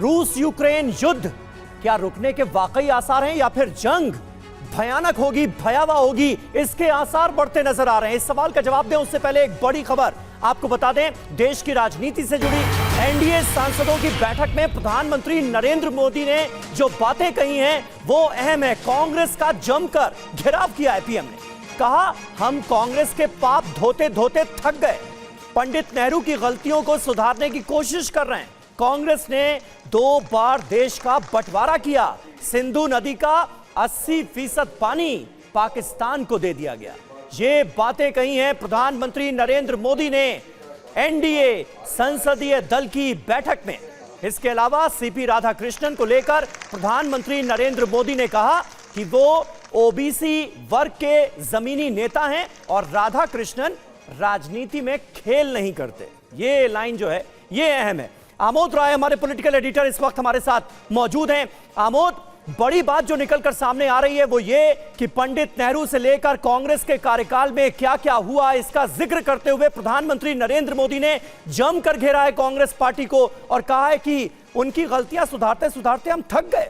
रूस यूक्रेन युद्ध क्या रुकने के वाकई आसार हैं या फिर जंग भयानक होगी, भयावह होगी, इसके आसार बढ़ते नजर आ रहे हैं। इस सवाल का जवाब दें उससे पहले एक बड़ी खबर आपको बता दें। देश की राजनीति से जुड़ी एनडीए सांसदों की बैठक में प्रधानमंत्री नरेंद्र मोदी ने जो बातें कही हैं वो अहम है। कांग्रेस का जमकर घेराव किया है पीएम ने। कहा, हम कांग्रेस के पाप धोते धोते थक गए, पंडित नेहरू की गलतियों को सुधारने की कोशिश कर रहे हैं। कांग्रेस ने 2 बार देश का बंटवारा किया, सिंधु नदी का 80% पानी पाकिस्तान को दे दिया गया। ये बातें कही हैं प्रधानमंत्री नरेंद्र मोदी ने एनडीए संसदीय दल की बैठक में। इसके अलावा सीपी राधाकृष्णन को लेकर प्रधानमंत्री नरेंद्र मोदी ने कहा कि वो ओबीसी वर्ग के जमीनी नेता हैं और राधाकृष्णन राजनीति में खेल नहीं करते। ये लाइन जो है ये अहम है। आमोद राय हमारे पॉलिटिकल एडिटर इस वक्त हमारे साथ मौजूद हैं। आमोद, बड़ी बात जो निकलकर सामने आ रही है वो ये कि पंडित नेहरू से लेकर कांग्रेस के कार्यकाल में क्या क्या हुआ, इसका जिक्र करते हुए प्रधानमंत्री नरेंद्र मोदी ने जमकर घेरा है कांग्रेस पार्टी को और कहा है कि उनकी गलतियां सुधारते सुधारते हम थक गए।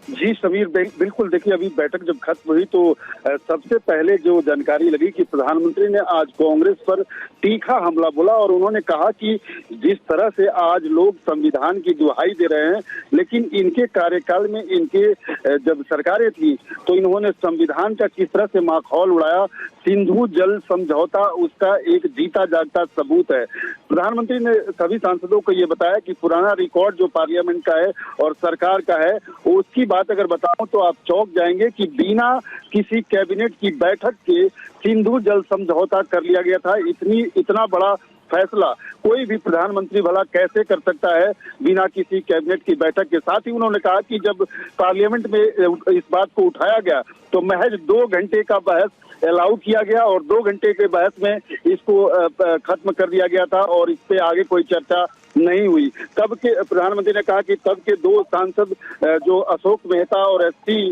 जी समीर, बिल्कुल। देखिए, अभी बैठक जब खत्म हुई तो सबसे पहले जो जानकारी लगी कि प्रधानमंत्री ने आज कांग्रेस पर तीखा हमला बोला और उन्होंने कहा कि जिस तरह से आज लोग संविधान की दुहाई दे रहे हैं, लेकिन इनके कार्यकाल में इनके जब सरकारें थी तो इन्होंने संविधान का किस तरह से माखौल उड़ाया। सिंधु जल समझौता उसका एक जीता जागता सबूत है। प्रधानमंत्री ने सभी सांसदों को ये बताया कि पुराना रिकॉर्ड जो पार्लियामेंट का है और सरकार का है, उसकी बात अगर बताऊं तो आप चौंक जाएंगे कि बिना किसी कैबिनेट की बैठक के सिंधु जल समझौता कर लिया गया था। इतना बड़ा फैसला कोई भी प्रधानमंत्री भला कैसे कर सकता है बिना किसी कैबिनेट की बैठक के। साथ ही उन्होंने कहा कि जब पार्लियामेंट में इस बात को उठाया गया तो महज 2 घंटे का बहस अलाउ किया गया और 2 घंटे के बहस में इसको खत्म कर दिया गया था और इस पे आगे कोई चर्चा नहीं हुई। तब के प्रधानमंत्री ने कहा कि तब के 2 सांसद जो अशोक मेहता और एससी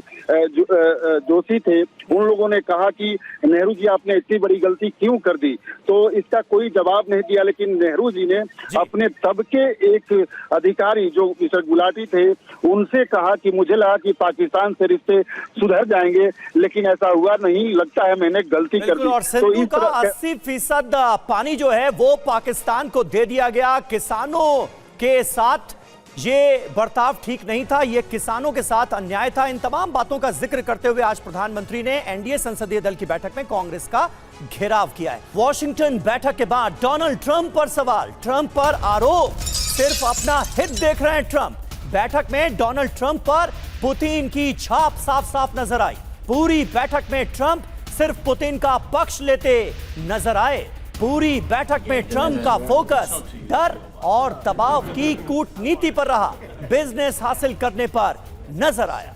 जोशी थे, उन लोगों ने कहा कि नेहरू जी आपने इतनी बड़ी गलती क्यों कर दी, तो इसका कोई जवाब नहीं दिया। लेकिन नेहरू जी ने अपने तब के एक अधिकारी जो मिस्टर गुलाटी थे उनसे कहा कि मुझे लगा कि पाकिस्तान से रिश्ते सुधर जाएंगे, लेकिन ऐसा हुआ नहीं, लगता है मैंने गलती कर दी। और सिंधु का 80% पानी जो है वो पाकिस्तान को दे दिया गया। किसानों के साथ ये बर्ताव ठीक नहीं था, ये किसानों के साथ अन्याय था। इन तमाम बातों का जिक्र करते हुए आज प्रधानमंत्री ने एनडीए संसदीय दल की बैठक में कांग्रेस का घेराव किया है। वॉशिंगटन बैठक के बाद डोनाल्ड ट्रंप पर सवाल, ट्रंप पर आरोप, सिर्फ अपना हित देख रहे हैं ट्रंप। बैठक में डोनाल्ड ट्रंप पर पुतिन की छाप साफ साफ नजर आई। पूरी बैठक में ट्रंप सिर्फ पुतिन का पक्ष लेते नजर आए। पूरी बैठक में ट्रंप का फोकस डर और दबाव की कूटनीति पर रहा, बिजनेस हासिल करने पर नजर आया।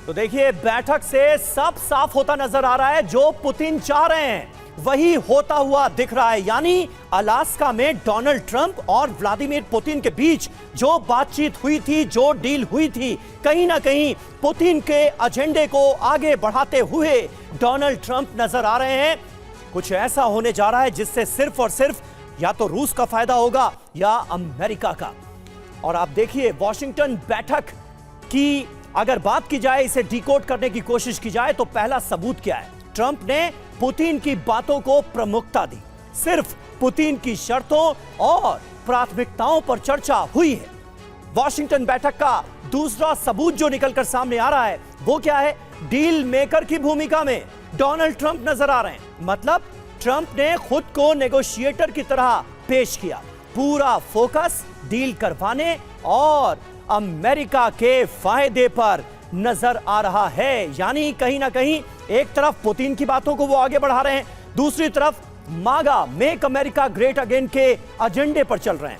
तो देखिए, बैठक से सब साफ होता नजर आ रहा है। जो पुतिन चाह रहे हैं वही होता हुआ दिख रहा है। यानी अलास्का में डोनाल्ड ट्रंप और व्लादिमीर पुतिन के बीच जो बातचीत हुई थी, जो डील हुई थी, कहीं ना कहीं पुतिन के एजेंडे को आगे बढ़ाते हुए डोनाल्ड ट्रंप नजर आ रहे हैं। कुछ ऐसा होने जा रहा है जिससे सिर्फ और सिर्फ या तो रूस का फायदा होगा या अमेरिका का। और आप देखिए, वॉशिंगटन बैठक की अगर बात की जाए, इसे डिकोड करने की कोशिश की जाए तो पहला सबूत क्या है? ट्रंप ने पुतिन की बातों को प्रमुखता दी। सिर्फ पुतिन की शर्तों और प्राथमिकताओं पर चर्चा हुई है। वॉशिंगटन बैठक का दूसरा सबूत जो निकलकर सामने आ रहा है वो क्या है? डील मेकर की भूमिका में डोनाल्ड ट्रंप नजर आ रहे हैं। मतलब ट्रंप ने खुद को नेगोशिएटर की तरह पेश किया। पूरा फोकस डील करवाने और अमेरिका के फायदे पर नजर आ रहा है। यानी कहीं ना कहीं एक तरफ पुतिन की बातों को वो आगे बढ़ा रहे हैं, दूसरी तरफ मागा, मेक अमेरिका ग्रेट अगेन के एजेंडे पर चल रहे हैं।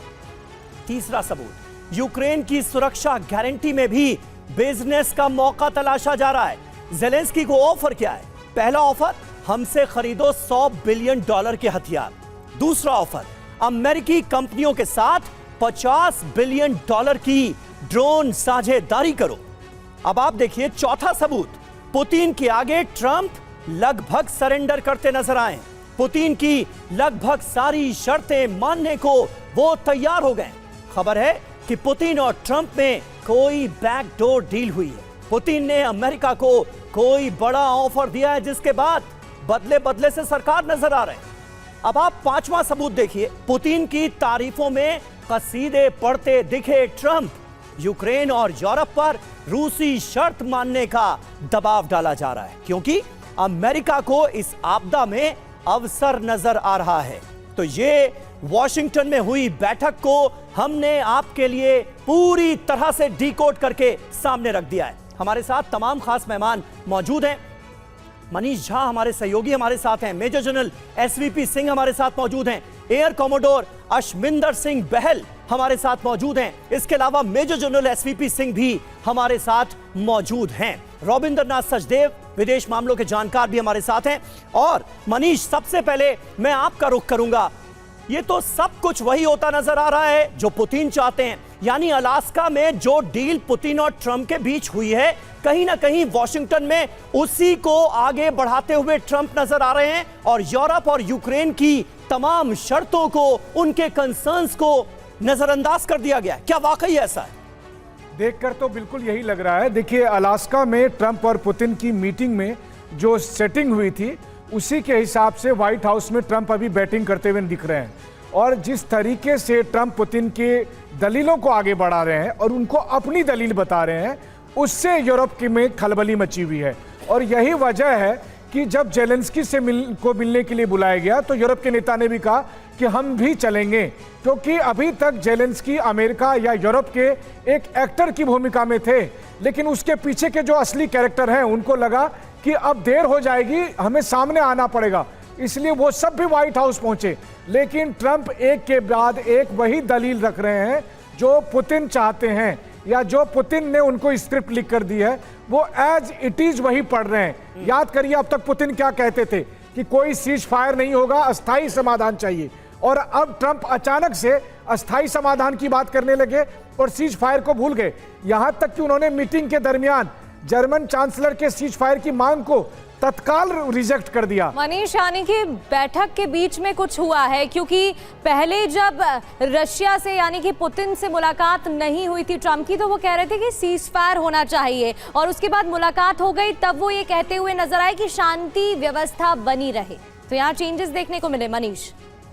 तीसरा सबूत, यूक्रेन की सुरक्षा गारंटी में भी बिजनेस का मौका तलाशा जा रहा है। ज़ेलेंस्की को ऑफर क्या है? पहला ऑफर, हमसे खरीदो $100 बिलियन के हथियार। दूसरा ऑफर, अमेरिकी कंपनियों के साथ $50 बिलियन की ड्रोन साझेदारी करो। अब आप देखिए चौथा सबूत, पुतिन के आगे ट्रंप लगभग सरेंडर करते नजर आए। पुतिन की लगभग सारी शर्तें मानने को वो तैयार हो गए। खबर है कि पुतिन और ट्रंप में कोई बैकडोर डील हुई है। पुतिन ने अमेरिका को कोई बड़ा ऑफर दिया है, जिसके बाद बदले बदले से सरकार नजर आ रहे हैं। अब आप पांचवा सबूत देखिए। पुतिन की तारीफों में कसीदे पढ़ते दिखे ट्रंप। यूक्रेन और यूरोप पर रूसी शर्त मानने का दबाव डाला जा रहा है, क्योंकि अमेरिका को इस आपदा में अवसर नजर आ रहा है। तो ये वॉशिंगटन में हुई बैठक को हमने आपके लिए पूरी तरह से डिकोड करके सामने रख दिया है। हमारे साथ तमाम खास मेहमान मौजूद हैं। मनीष झा हमारे सहयोगी हमारे साथ हैं, मेजर जनरल एसवीपी सिंह हमारे साथ मौजूद हैं, एयर कॉमोडोर अशमिंदर सिंह बहल हमारे साथ मौजूद हैं। इसके अलावा मेजर जनरल एसवीपी सिंह भी हमारे साथ मौजूद हैं। रविंद्रनाथ सचदेव विदेश मामलों के जानकार भी हमारे साथ हैं। और मनीष, सबसे पहले मैं आपका रुख करूंगा। ये तो सब कुछ वही होता नजर आ रहा है जो पुतिन चाहते हैं, यानी अलास्का में जो डील पुतिन और ट्रंप के बीच हुई है, कहीं ना कहीं वॉशिंगटन में उसी को आगे बढ़ाते हुए ट्रंप नजर आ रहे हैं और यूरोप और यूक्रेन की तमाम शर्तों को, उनके कंसर्न्स को नजरअंदाज कर दिया गया। क्या वाकई ऐसा है? देखकर तो बिल्कुल यही लग रहा है। देखिए, अलास्का में ट्रंप और पुतिन की मीटिंग में जो सेटिंग हुई थी, उसी के हिसाब से व्हाइट हाउस में ट्रंप अभी बैटिंग करते हुए दिख रहे हैं। और जिस तरीके से ट्रंप पुतिन के दलीलों को आगे बढ़ा रहे हैं और उनको अपनी दलील बता रहे हैं, उससे यूरोप की में खलबली मची हुई है। और यही वजह है कि जब जेलेंस्की से मिलने के लिए बुलाया गया तो यूरोप के नेता ने भी कहा कि हम भी चलेंगे, क्योंकि अभी तक जेलेंस्की अमेरिका या यूरोप के एक एक्टर की भूमिका में थे, लेकिन उसके पीछे के जो असली कैरेक्टर हैं उनको लगा कि अब देर हो जाएगी, हमें सामने आना पड़ेगा, इसलिए वो सब भी व्हाइट हाउस पहुंचे। लेकिन ट्रंप एक के बाद एक वही दलील रख रहे हैं जो पुतिन चाहते हैं, या जो पुतिन ने उनको स्क्रिप्ट लिख कर दी है वो एज इट इज वही पढ़ रहे हैं। याद करिए, अब तक पुतिन क्या कहते थे कि कोई सीज फायर नहीं होगा, अस्थाई समाधान चाहिए, और अब ट्रंप अचानक से अस्थाई समाधान की बात करने लगे और सीज फायर को भूल गए। यहां तक कि उन्होंने मीटिंग के दरमियान जर्मन चांसलर के सीज फायर की मांग को तत्काल रिजेक्ट कर दिया। मनीष, यानी कि बैठक के बीच में कुछ हुआ है, क्योंकि पहले जब रशिया से यानी कि पुतिन से मुलाकात नहीं हुई थी ट्रंप की, तो वो कह रहे थे कि सीज फायर होना चाहिए, और उसके बाद मुलाकात हो गई, तब वो ये कहते हुए नजर आए कि शांति व्यवस्था बनी रहे। तो यहाँ चेंजेस देखने को मिले। मनीष,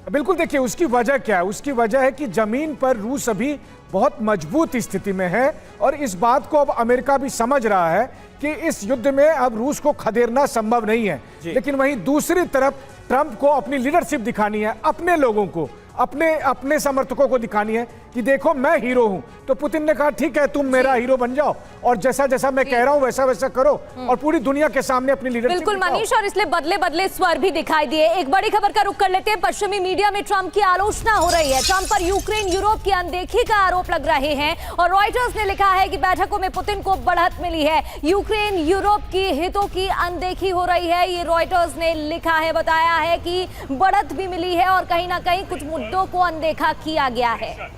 बिल्कुल, देखिए उसकी वजह क्या है। उसकी वजह है कि जमीन पर रूस अभी बहुत मजबूत स्थिति में है, और इस बात को अब अमेरिका भी समझ रहा है कि इस युद्ध में अब रूस को खदेड़ना संभव नहीं है। लेकिन वहीं दूसरी तरफ ट्रंप को अपनी लीडरशिप दिखानी है, अपने लोगों को, अपने समर्थकों को दिखानी है कि देखो मैं हीरो हूं। तो पुतिन ने कहा ठीक है, तुम मेरा हीरो बन जाओ और जैसा जैसा मैं कह रहा हूं वैसा वैसा करो और पूरी दुनिया के सामने अपनी लीडरशिप बिल्कुल मनीष, और इसलिए बदले बदले स्वर भी दिखाई दिए। एक बड़ी खबर का रुख कर लेते हैं। पश्चिमी मीडिया में ट्रंप की आलोचना हो रही है। ट्रंप पर यूक्रेन यूरोप की अनदेखी का आरोप लग रहे हैं, और रॉयटर्स ने लिखा है कि बैठकों में पुतिन को बढ़त मिली है, यूक्रेन यूरोप की हितों की अनदेखी हो रही है। ये रॉयटर्स ने लिखा है, बताया है कि बढ़त भी मिली है और कहीं ना कहीं कुछ मुद्दों को अनदेखा किया गया है।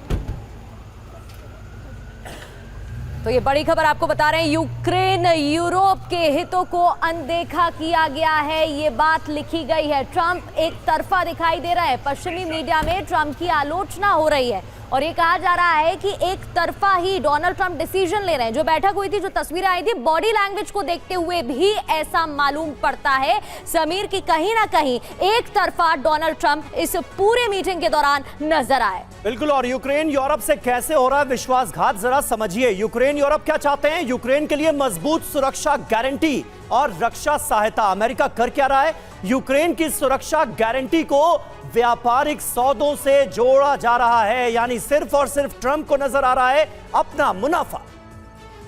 तो ये बड़ी खबर आपको बता रहे हैं, यूक्रेन यूरोप के हितों को अनदेखा किया गया है, ये बात लिखी गई है। ट्रंप एक तरफा दिखाई दे रहा है। पश्चिमी मीडिया में ट्रंप की आलोचना हो रही है और ये कहा जा रहा है कि एक तरफा ही डोनाल्ड ट्रंप डिसीजन ले रहे हैं। जो बैठक हुई थी, जो तस्वीरें आई थी, बॉडी लैंग्वेज को देखते हुए भी ऐसा मालूम पड़ता है समीर की कहीं ना कहीं एक तरफा डोनाल्ड ट्रंप इस पूरे मीटिंग के दौरान नजर आए। बिल्कुल, और यूक्रेन यूरोप से कैसे हो रहा है विश्वासघात, जरा समझिए। यूक्रेन यूरोप क्या चाहते हैं? यूक्रेन के लिए मजबूत सुरक्षा गारंटी और रक्षा सहायता। अमेरिका कर क्या रहा है? यूक्रेन की सुरक्षा गारंटी को व्यापारिक सौदों से जोड़ा जा रहा है, यानी सिर्फ और सिर्फ ट्रंप को नजर आ रहा है अपना मुनाफा।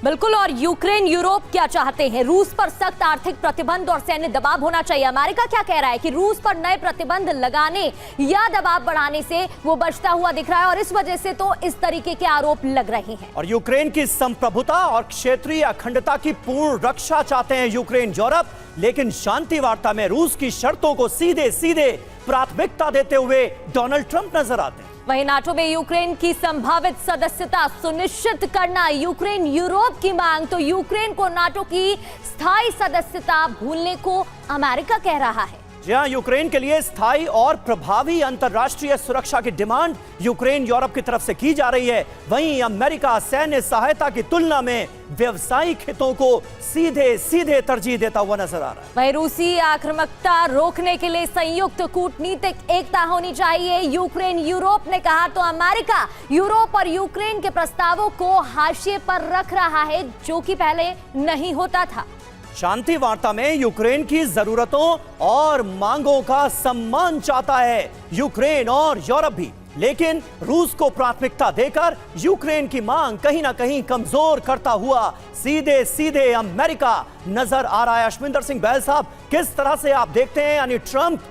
बिल्कुल, और यूक्रेन यूरोप क्या चाहते हैं? रूस पर सख्त आर्थिक प्रतिबंध और सैन्य दबाव होना चाहिए। अमेरिका क्या कह रहा है कि रूस पर नए प्रतिबंध लगाने या दबाव बढ़ाने से वो बचता हुआ दिख रहा है, और इस वजह से तो इस तरीके के आरोप लग रहे हैं। और यूक्रेन की संप्रभुता और क्षेत्रीय अखंडता की पूर्ण रक्षा चाहते हैं यूक्रेन यूरोप, लेकिन शांति वार्ता में रूस की शर्तों को सीधे सीधे प्राथमिकता देते हुए डोनाल्ड ट्रंप नजर आते हैं। वहीं नाटो में यूक्रेन की संभावित सदस्यता सुनिश्चित करना यूक्रेन यूरोप की मांग, तो यूक्रेन को नाटो की स्थायी सदस्यता भूलने को अमेरिका कह रहा है। जी हाँ, यूक्रेन के लिए स्थायी और प्रभावी अंतर्राष्ट्रीय सुरक्षा की डिमांड यूक्रेन यूरोप की तरफ से की जा रही है। वहीं अमेरिका सैन्य सहायता की तुलना में व्यवसायिक हितों को सीधे सीधे तरजीह देता हुआ नजर आ रहा है। वहीं रूसी आक्रामकता रोकने के लिए संयुक्त कूटनीतिक एकता होनी चाहिए, यूक्रेन यूरोप ने कहा। तो अमेरिका यूरोप और यूक्रेन के प्रस्तावों को हाशिए पर रख रहा है, जो कि पहले नहीं होता था। शांति वार्ता में यूक्रेन की जरूरतों और मांगों का सम्मान चाहता है यूक्रेन और यूरोप भी, लेकिन रूस को प्राथमिकता देकर यूक्रेन की मांग कहीं ना कहीं कमजोर करता हुआ सीधे सीधे अमेरिका नजर आ रहा है। अश्विंदर सिंह बहल साहब, किस तरह से आप देखते हैं, यानी ट्रंप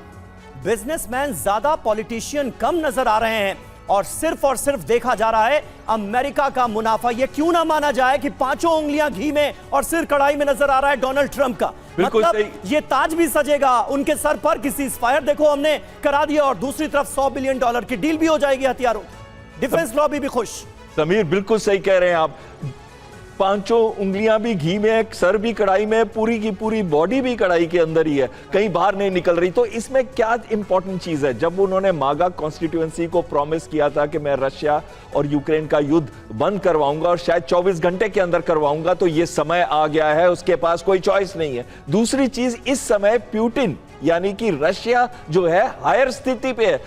बिजनेसमैन ज्यादा पॉलिटिशियन कम नजर आ रहे हैं और सिर्फ देखा जा रहा है अमेरिका का मुनाफा। ये क्यों ना माना जाए कि पांचों उंगलियां घी में और सिर कढ़ाई में नजर आ रहा है डोनाल्ड ट्रंप का। मतलब ये ताज भी सजेगा उनके सर पर कि सीजफायर देखो हमने करा दिया, और दूसरी तरफ $100 बिलियन की डील भी हो जाएगी हथियारों। डिफेंस लॉबी भी खुश। समीर बिल्कुल सही कह रहे हैं आप, पांचों उंगलियां भी घी में, सर भी कढ़ाई में, पूरी की पूरी बॉडी भी कढ़ाई के अंदर ही है, कहीं बाहर नहीं निकल रही। तो इसमें क्या इंपॉर्टेंट चीज है, जब उन्होंने मागा कॉन्स्टिट्यूएंसी को प्रॉमिस किया था कि मैं रशिया और यूक्रेन का युद्ध बंद करवाऊंगा और शायद 24 घंटे के अंदर करवाऊंगा, तो ये समय आ गया है, उसके पास कोई चॉइस नहीं है। दूसरी चीज, इस समय पुतिन यानी कि रशिया जो है हायर स्थिति पे है,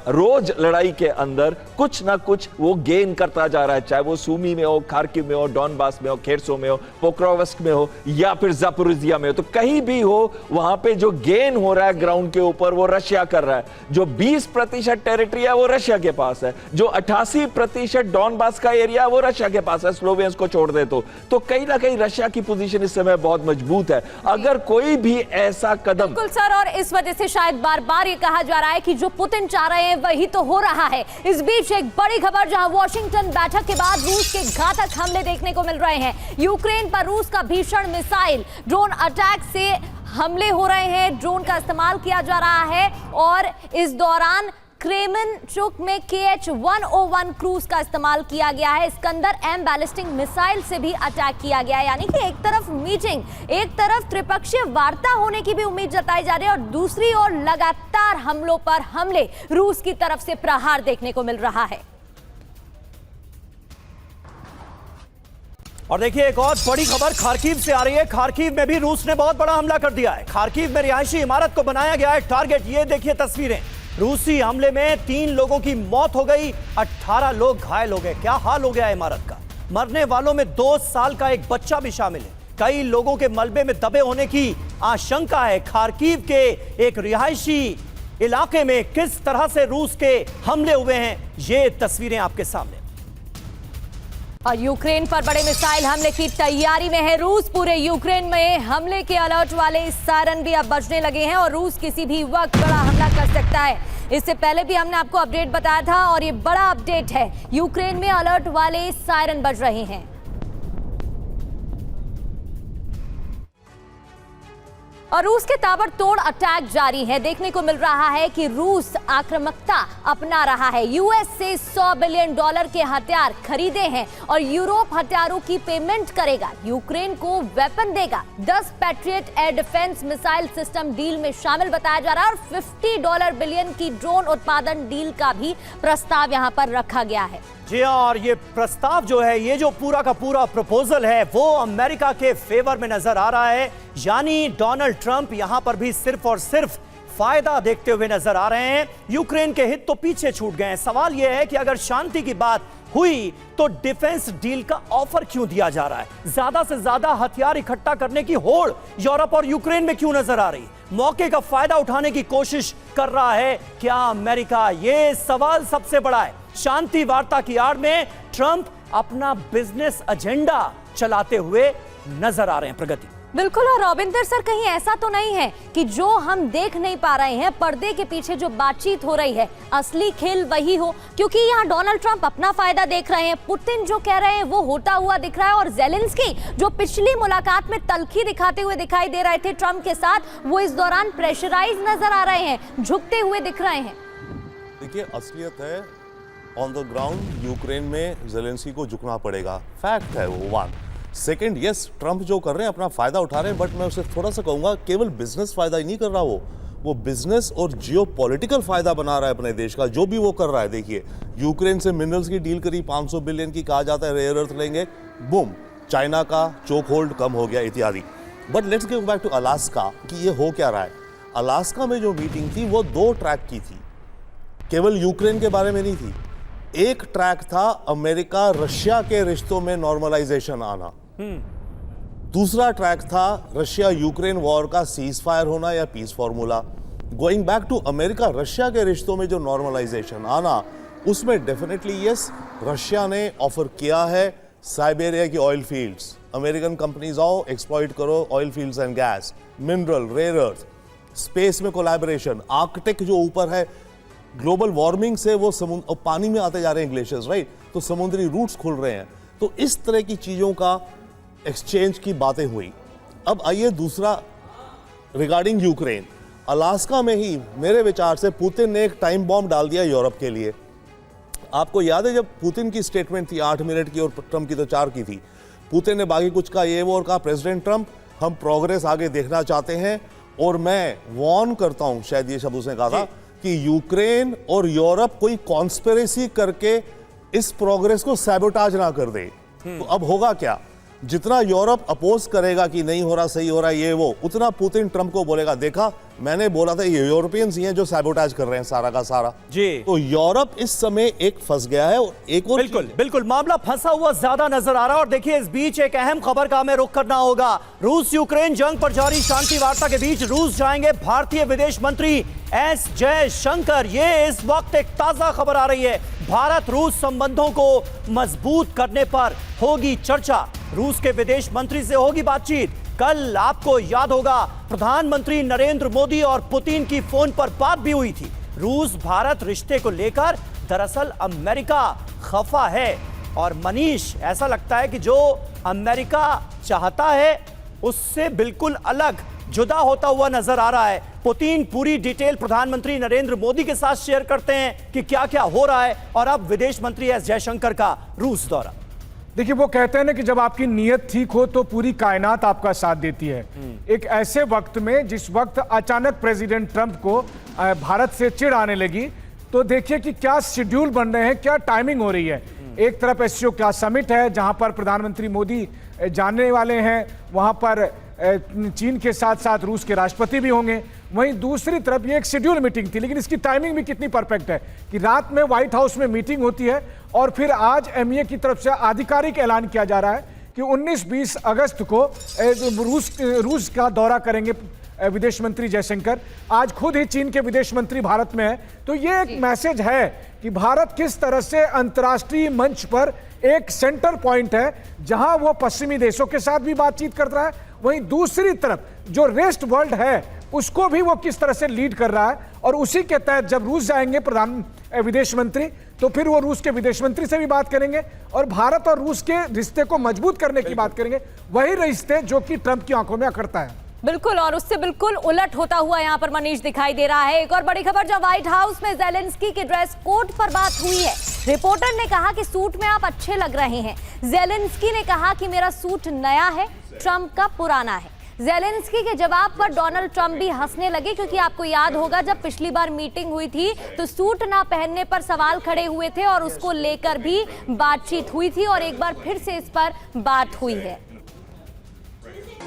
रोज लड़ाई के अंदर कुछ ना कुछ वो गेन करता जा रहा है, चाहे वो सूमी में हो, खार्किव में हो, डॉनबास में हो, खेरसो में हो, पोक्रोवस्क में हो या फिर जापोरिजिया में हो, तो कहीं भी हो वहां पे जो गेन हो रहा है ग्राउंड के ऊपर वो रशिया कर रहा है। जो 20% टेरिटरी है वो रशिया के पास है, जो 88% डॉनबास का एरिया वो रशिया के पास है, स्लोवेनियंस को छोड़ दे तो कहीं ना कहीं रशिया की पोजीशन इस समय बहुत मजबूत है। अगर कोई भी ऐसा कदम, बिल्कुल सर, और इस वजह से शायद बार बार ये कहा जा रहा है कि जो पुतिन चाह रहे हैं वही तो हो रहा है। इस बीच एक बड़ी खबर, जहां वॉशिंगटन बैठक के बाद रूस के घातक हमले देखने को मिल रहे हैं। यूक्रेन पर रूस का भीषण मिसाइल ड्रोन अटैक से हमले हो रहे हैं, ड्रोन का इस्तेमाल किया जा रहा है और इस दौरान क्रेमेनचुक में KH-101 क्रूज का इस्तेमाल किया गया है। स्कंदर M बैलिस्टिक मिसाइल से भी अटैक किया गया है। यानी कि एक तरफ मीटिंग, एक तरफ त्रिपक्षीय वार्ता होने की भी उम्मीद जताई जा रही है और दूसरी ओर लगातार हमलों पर हमले रूस की तरफ से प्रहार देखने को मिल रहा है। और देखिए एक और बड़ी खबर खार्किव से आ रही है। खार्किव में भी रूस ने बहुत बड़ा हमला कर दिया है। खार्किव में रिहायशी इमारत को बनाया गया है टारगेट। ये देखिए तस्वीरें, रूसी हमले में 3 लोगों की मौत हो गई, 18 लोग घायल हो गए। क्या हाल हो गया है इमारत का। मरने वालों में 2 साल का एक बच्चा भी शामिल है। कई लोगों के मलबे में दबे होने की आशंका है। खार्किव के एक रिहायशी इलाके में किस तरह से रूस के हमले हुए हैं, ये तस्वीरें आपके सामने। और यूक्रेन पर बड़े मिसाइल हमले की तैयारी में है रूस। पूरे यूक्रेन में हमले के अलर्ट वाले सायरन भी अब बजने लगे हैं और रूस किसी भी वक्त बड़ा हमला कर सकता है। इससे पहले भी हमने आपको अपडेट बताया था और ये बड़ा अपडेट है, यूक्रेन में अलर्ट वाले सायरन बज रहे हैं। और रूस के ताबड़तोड़ अटैक जारी है। देखने को मिल रहा है कि रूस आक्रामकता अपना रहा है। यूएस से $100 बिलियन के हथियार खरीदे हैं और यूरोप हथियारों की पेमेंट करेगा, यूक्रेन को वेपन देगा। 10 patriot air defence missile system deal में शामिल बताया जा रहा है और $50 बिलियन की ड्रोन उत्पादन डील का भी प्रस्ताव यहां पर रखा गया है। जी हाँ, और ये प्रस्ताव जो है, ये जो पूरा का पूरा प्रपोजल है, वो अमेरिका के फेवर में नजर आ रहा है। यानी डोनाल्ड ट्रंप यहां पर भी सिर्फ और सिर्फ फायदा देखते हुए नजर आ रहे हैं। यूक्रेन के हित तो पीछे छूट गए हैं। सवाल यह है कि अगर शांति की बात हुई तो डिफेंस डील का ऑफर क्यों दिया जा रहा है? ज्यादा से ज्यादा हथियार इकट्ठा करने की होड़ यूरोप और यूक्रेन में क्यों नजर आ रही? मौके का फायदा उठाने की कोशिश कर रहा है क्या अमेरिका? ये सवाल सबसे बड़ा है। शांति वार्ता की आड़ में ट्रंप अपना बिजनेस एजेंडा चलाते हुए नजर आ रहे हैं। प्रगति बिल्कुल। और रॉबिंदर सर, कहीं ऐसा तो नहीं है कि जो हम देख नहीं पा रहे हैं, पर्दे के पीछे जो बातचीत हो रही है, असली खेल वही हो? क्योंकि यहाँ डोनाल्ड ट्रंप अपना फायदा देख रहे हैं, पुतिन जो कह रहे हैं वो होता हुआ दिख रहा है और ज़ेलेंस्की जो पिछली मुलाकात में तल्खी दिखाते हुए दिखाई दे रहे थे ट्रंप के साथ, वो इस दौरान प्रेशराइज नजर आ रहे हैं, झुकते हुए दिख रहे हैं। देखिए, असलियत है ऑन द ग्राउंड, यूक्रेन में ज़ेलेंस्की को झुकना पड़ेगा, फैक्ट है वो। 1 सेकेंड, यस ट्रंप जो कर रहे हैं अपना फायदा उठा रहे हैं, बट मैं उसे थोड़ा सा कहूंगा केवल बिजनेस फायदा ही नहीं कर रहा, वो बिजनेस और जियोपॉलिटिकल फायदा बना रहा है अपने देश का, जो भी वो कर रहा है। देखिए, यूक्रेन से मिनरल्स की डील करी 500 बिलियन की, कहा जाता है रेयर अर्थ लेंगे, बूम, चाइना का चोक होल्ड कम हो गया इत्यादि। But let's go back to Alaska कि ये हो क्या रहा है। अलास्का में जो मीटिंग थी वो 2 ट्रैक की थी, केवल यूक्रेन के बारे में नहीं थी। एक ट्रैक था अमेरिका रशिया के रिश्तों में नॉर्मलाइजेशन आना, दूसरा ट्रैक था रशिया यूक्रेन वॉर का सीज फायर होना या peace formula. Going back to America Russia के रिश्तों में जो नॉर्मलाइजेशन आना, उसमें डेफिनेटली यस, रशिया ने ऑफर किया है साइबेरिया की ऑयल फील्ड्स, अमेरिकन कंपनीज आओ एक्सप्लॉइट करो oil fields and gas, mineral, rare earth, space में कोलैबोरेशन, आर्कटिक जो ऊपर है, ग्लोबल वार्मिंग से वो समुद्र पानी में आते जा रहे हैं ग्लेशियर्स, राइट, तो समुद्री रूट्स खुल रहे हैं। तो इस तरह की चीजों का एक्सचेंज की बातें हुई। अब आइए दूसरा, रिगार्डिंग यूक्रेन, अलास्का में ही मेरे विचार से पुतिन ने एक टाइम बॉम्ब डाल दिया यूरोप के लिए। आपको याद है जब पुतिन की स्टेटमेंट थी 8 मिनट की और ट्रंप की तो 4 की थी, पुतिन ने बाकी कुछ का ये वो और कहा, प्रेसिडेंट ट्रंप हम प्रोग्रेस आगे देखना चाहते हैं और मैं वार्न करता हूं, शायद ये शब्द उसने कहा था, कि यूक्रेन और यूरोप कोई कॉन्स्पिरेसी करके इस प्रोग्रेस को सैबोटाज ना कर दे। तो अब होगा क्या, जितना यूरोप अपोज करेगा कि नहीं हो रहा, सही हो रहा है ये वो, उतना पुतिन ट्रंप को बोलेगा, देखा मैंने बोला था ये यूरोपियंस ही हैं जो सैबोटाज कर रहे हैं सारा का सारा। जी, तो यूरोप इस समय एक फंस गया है और एक और बिल्कुल मामला फंसा हुआ ज्यादा नजर आ रहा है। और देखिए, इस बीच एक अहम खबर का हमें रुख करना होगा। रूस यूक्रेन जंग पर जारी शांति वार्ता के बीच रूस जाएंगे भारतीय विदेश मंत्री एस जयशंकर। ये इस वक्त एक ताजा खबर आ रही है। भारत रूस संबंधों को मजबूत करने पर होगी चर्चा, रूस के विदेश मंत्री से होगी बातचीत। कल आपको याद होगा प्रधानमंत्री नरेंद्र मोदी और पुतिन की फोन पर बात भी हुई थी। रूस भारत रिश्ते को लेकर दरअसल अमेरिका खफा है और मनीष, ऐसा लगता है कि जो अमेरिका चाहता है उससे बिल्कुल अलग, जुदा होता हुआ नजर आ रहा है। पुतिन पूरी डिटेल प्रधानमंत्री नरेंद्र मोदी के साथ शेयर करते हैं कि क्या क्या हो रहा है। और अब विदेश मंत्री एस जयशंकर का रूस दौरा। देखिए, वो कहते हैं ना कि जब आपकी नीयत ठीक हो तो पूरी कायनात आपका साथ देती है। एक ऐसे वक्त में जिस वक्त अचानक प्रेसिडेंट ट्रंप को भारत से चिढ़ आने लगी, तो देखिए कि क्या शेड्यूल बन रहे हैं, क्या टाइमिंग हो रही है। एक तरफ एससीओ क्लास समिट है जहां पर प्रधानमंत्री मोदी जाने वाले हैं, वहां पर चीन के साथ साथ रूस के राष्ट्रपति भी होंगे। वहीं दूसरी तरफ ये एक शेड्यूल मीटिंग थी, लेकिन इसकी टाइमिंग भी कितनी परफेक्ट है कि रात में व्हाइट हाउस में मीटिंग होती है और फिर आज एमईए की तरफ से आधिकारिक ऐलान किया जा रहा है कि 19-20 अगस्त को रूस का दौरा करेंगे विदेश मंत्री जयशंकर। आज खुद ही चीन के विदेश मंत्री भारत में है। तो ये एक मैसेज है कि भारत किस तरह से अंतर्राष्ट्रीय मंच पर एक सेंटर पॉइंट है जहां वो पश्चिमी देशों के साथ भी बातचीत कर रहा है, वहीं दूसरी तरफ जो रेस्ट वर्ल्ड है उसको भी वो किस तरह से लीड कर रहा है। और उसी के तहत जब रूस जाएंगे विदेश मंत्री, तो फिर वो रूस के विदेश मंत्री से भी बात करेंगे और भारत और रूस के रिश्ते को मजबूत करने की बात करेंगे, वही रिश्ते जो कि ट्रंप की आंखों में अखरता है। बिल्कुल, और उससे बिल्कुल उलट होता हुआ यहाँ पर मनीष दिखाई दे रहा है। एक और बड़ी खबर, जब व्हाइट हाउस में जेलेंस्की के ड्रेस कोड पर बात हुई है, रिपोर्टर ने कहा कि सूट में आप अच्छे लग रहे हैं। जेलेंस्की ने कहा कि मेरा सूट नया है, ट्रंप का पुराना है। जेलेंस्की के जवाब पर डोनाल्ड ट्रंप भी हंसने लगे, क्योंकि आपको याद होगा जब पिछली बार मीटिंग हुई थी तो सूट ना पहनने पर सवाल खड़े हुए थे और उसको लेकर भी बातचीत हुई थी और एक बार फिर से इस पर बात हुई है।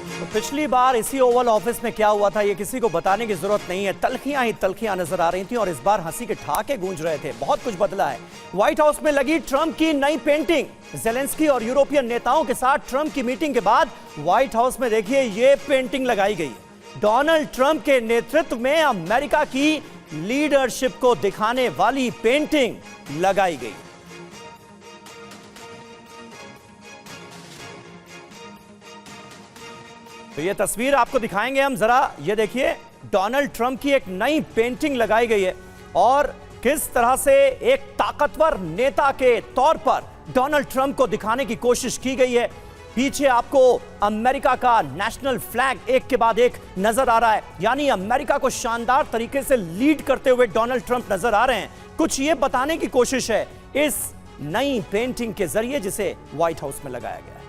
तो पिछली बार इसी ओवल ऑफिस में क्या हुआ था ये किसी को बताने की जरूरत नहीं है। तल्खियां ही तल्खियां नजर आ रही थी और इस बार हंसी के ठहाके गूंज रहे थे। बहुत कुछ बदला है। व्हाइट हाउस में लगी ट्रंप की नई पेंटिंग। जेलेंस्की और यूरोपियन नेताओं के साथ ट्रंप की मीटिंग के बाद व्हाइट हाउस में देखिए ये पेंटिंग लगाई गई। डोनाल्ड ट्रंप के नेतृत्व में अमेरिका की लीडरशिप को दिखाने वाली पेंटिंग लगाई गई। तो ये तस्वीर आपको दिखाएंगे हम, जरा ये देखिए, डोनाल्ड ट्रंप की एक नई पेंटिंग लगाई गई है और किस तरह से एक ताकतवर नेता के तौर पर डोनाल्ड ट्रंप को दिखाने की कोशिश की गई है। पीछे आपको अमेरिका का नेशनल फ्लैग एक के बाद एक नजर आ रहा है, यानी अमेरिका को शानदार तरीके से लीड करते हुए डोनाल्ड ट्रंप नजर आ रहे हैं। कुछ ये बताने की कोशिश है इस नई पेंटिंग के जरिए जिसे व्हाइट हाउस में लगाया गया है।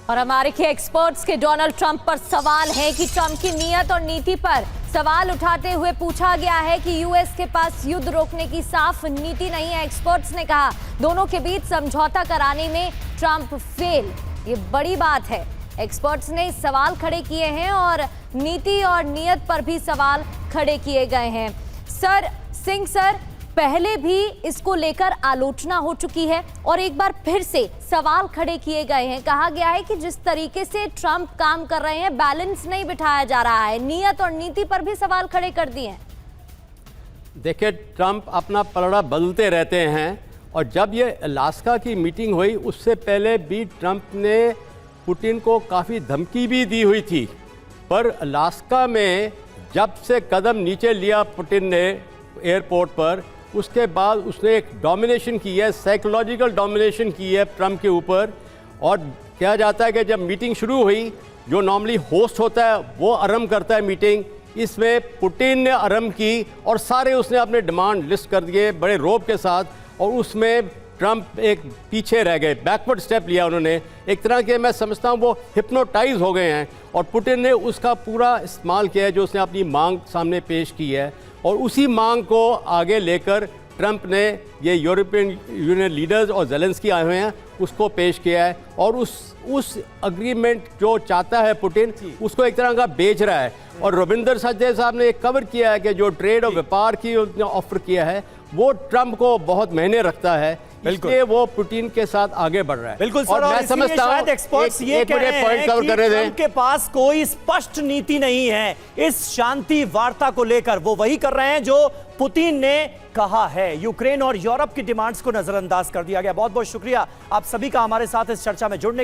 और अमेरिकी एक्सपर्ट्स के डोनाल्ड ट्रंप पर सवाल है कि ट्रंप की नीयत और नीति पर सवाल उठाते हुए पूछा गया है कि यूएस के पास युद्ध रोकने की साफ नीति नहीं है। एक्सपर्ट्स ने कहा दोनों के बीच समझौता कराने में ट्रंप फेल। ये बड़ी बात है। एक्सपर्ट्स ने सवाल खड़े किए हैं और नीति और नीयत पर भी सवाल खड़े किए गए हैं। सिंह सर, पहले भी इसको लेकर आलोचना हो चुकी है और एक बार फिर से सवाल खड़े किए गए हैं। कहा गया है कि जिस तरीके से ट्रंप काम कर रहे हैं बैलेंस नहीं बिठाया जा रहा है। नीयत और नीति पर भी सवाल खड़े कर दिए हैं। देखिए, ट्रंप अपना पलड़ा बदलते रहते हैं और जब ये अलास्का की मीटिंग हुई उससे पहले भी ट्रंप ने पुतिन को काफ़ी धमकी भी दी हुई थी, पर अलास्का में जब से कदम नीचे लिया पुतिन ने एयरपोर्ट पर, उसके बाद उसने एक डोमिनेशन की है, साइकोलॉजिकल डोमिनेशन की है ट्रंप के ऊपर। और कहा जाता है कि जब मीटिंग शुरू हुई, जो नॉर्मली होस्ट होता है वो आरंभ करता है मीटिंग, इसमें पुतिन ने आरंभ की और सारे उसने अपने डिमांड लिस्ट कर दिए बड़े रोब के साथ, और उसमें ट्रंप एक पीछे रह गए, बैकवर्ड स्टेप लिया उन्होंने। एक तरह के मैं समझता हूँ वो हिप्नोटाइज हो गए हैं और पुतिन ने उसका पूरा इस्तेमाल किया है जो उसने अपनी मांग सामने पेश की है, और उसी मांग को आगे लेकर ट्रंप ने ये यूरोपियन यूनियन लीडर्स और ज़ेलेंस्की आए हुए हैं उसको पेश किया है, और उस अग्रीमेंट जो चाहता है पुतिन उसको एक तरह का बेच रहा है। और रविंदर सचदेव साहब ने एक कवर किया है कि जो ट्रेड और व्यापार की ऑफर किया है वो ट्रंप को बहुत महंगे रखता है, इसलिए वो पुतिन के साथ आगे बढ़ रहा है। बिल्कुल सर, और मैं समझता हूं एक्सपर्ट्स ये कह रहे हैं कि ट्रंप के पास कोई स्पष्ट नीति नहीं है इस शांति वार्ता को लेकर। वो वही कर रहे हैं जो पुतिन ने कहा है। यूक्रेन और यूरोप की डिमांड्स को नजरअंदाज कर दिया गया। बहुत बहुत शुक्रिया आप सभी का हमारे साथ इस चर्चा में जुड़ने के लिए।